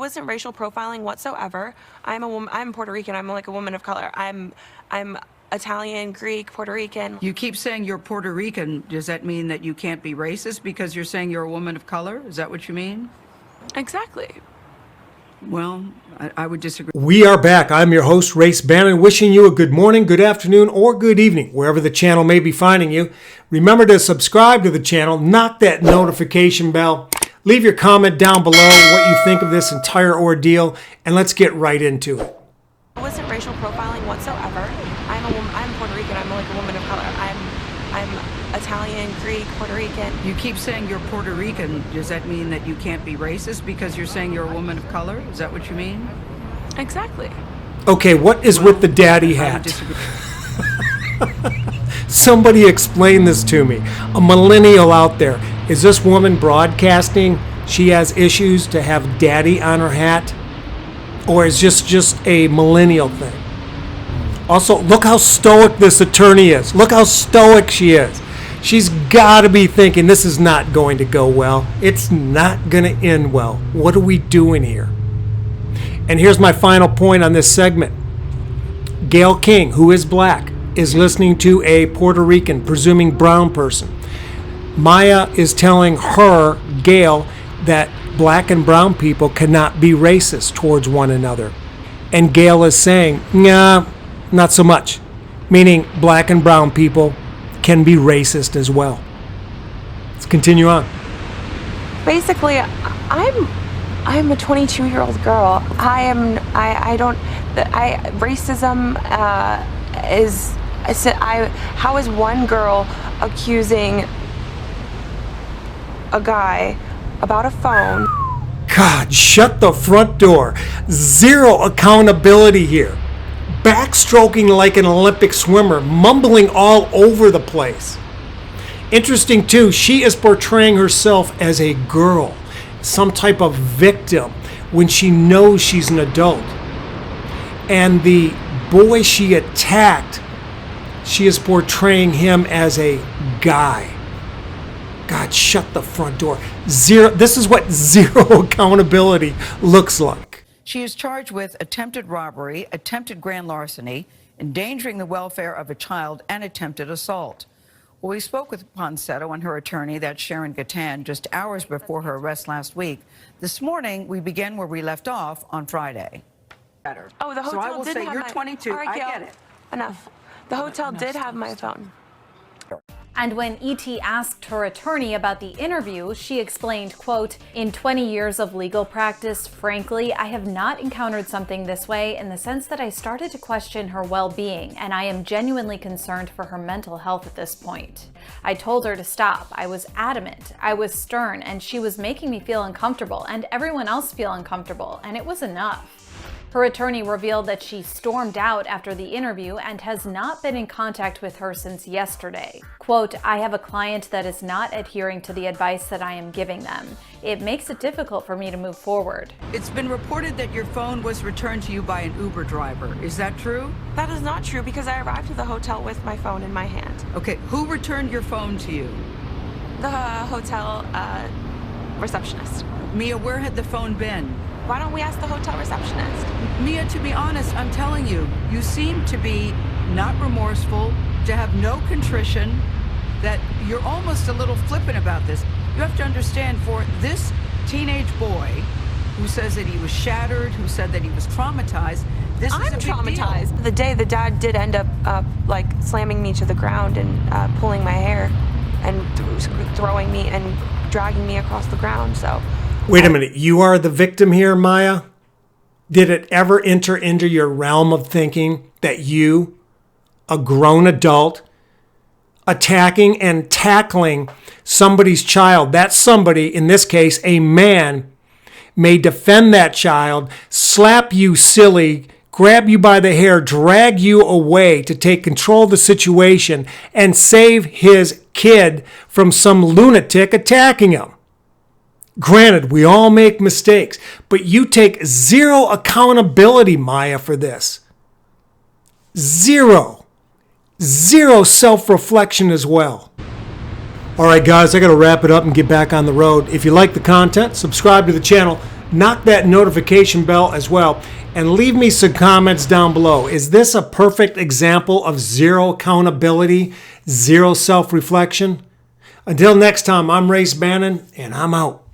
wasn't racial profiling whatsoever. I'm a woman. I'm Puerto Rican. I'm like a woman of color. I'm Italian, Greek, Puerto Rican. You keep saying you're Puerto Rican. Does that mean that you can't be racist because you're saying you're a woman of color? Is that what you mean? Exactly. Well, I would disagree. We are back. I'm your host, Rayce Bannon, wishing you a good morning, good afternoon, or good evening, wherever the channel may be finding you. Remember to subscribe to the channel, knock that notification bell, leave your comment down below what you think of this entire ordeal, and let's get right into it. It wasn't racial profiling whatsoever. I'm Puerto Rican. I'm like a woman of color. I'm Italian, Greek, Puerto Rican. You keep saying you're Puerto Rican. Does that mean that you can't be racist because you're saying you're a woman of color? Is that what you mean? Exactly. Okay, what is with the daddy I would hat? Somebody explain this to me. A millennial out there. Is this woman broadcasting she has issues to have daddy on her hat? Or is this just a millennial thing? Also, look how stoic this attorney is. Look how stoic she is. She's got to be thinking this is not going to go well. It's not going to end well. What are we doing here? And here's my final point on this segment. Gayle King, who is black, is listening to a Puerto Rican, presuming brown person. Miya is telling her, Gayle, that black and brown people cannot be racist towards one another. And Gayle is saying, nah, not so much. Meaning black and brown people can be racist as well. Let's continue on. Basically, I'm a 22-year-old girl. Racism how is one girl accusing a guy about a phone? God, shut the front door. Zero accountability here. Backstroking like an Olympic swimmer, mumbling all over the place. Interesting too, she is portraying herself as a girl, some type of victim, when she knows she's an adult. And the boy she attacked, she is portraying him as a guy. God, shut the front door. Zero. This is what zero accountability looks like. She is charged with attempted robbery, attempted grand larceny, endangering the welfare of a child, and attempted assault. Well, we spoke with Ponsetto and her attorney, that's Sharon Gatan, just hours before her arrest last week. This morning, we begin where we left off on Friday. Oh, the hotel so I will did say have you're my... 22. All right, I Gayle, get it. Enough. The hotel did have my phone. And when E.T. asked her attorney about the interview, she explained, quote, "In 20 years of legal practice, frankly, I have not encountered something this way in the sense that I started to question her well-being, and I am genuinely concerned for her mental health at this point. I told her to stop. I was adamant. I was stern, and she was making me feel uncomfortable and everyone else feel uncomfortable, and it was enough." Her attorney revealed that she stormed out after the interview and has not been in contact with her since yesterday. Quote, "I have a client that is not adhering to the advice that I am giving them. It makes it difficult for me to move forward." It's been reported that your phone was returned to you by an Uber driver. Is that true? That is not true because I arrived at the hotel with my phone in my hand. Okay, who returned your phone to you? The hotel receptionist. Miya, where had the phone been? Why don't we ask the hotel receptionist? Miya, to be honest, I'm telling you, you seem to be not remorseful, to have no contrition, that you're almost a little flippant about this. You have to understand, for this teenage boy who says that he was shattered, who said that he was traumatized, this is a big traumatized. deal. The day the dad did end up like slamming me to the ground and pulling my hair and throwing me and dragging me across the ground, so. Wait a minute, you are the victim here, Miya? Did it ever enter into your realm of thinking that you, a grown adult, attacking and tackling somebody's child, that somebody, in this case, a man, may defend that child, slap you silly, grab you by the hair, drag you away to take control of the situation and save his kid from some lunatic attacking him? Granted, we all make mistakes, but you take zero accountability, Miya, for this. Zero. Zero self-reflection as well. All right, guys, I got to wrap it up and get back on the road. If you like the content, subscribe to the channel, knock that notification bell as well, and leave me some comments down below. Is this a perfect example of zero accountability, zero self-reflection? Until next time, I'm Rayce Bannon, and I'm out.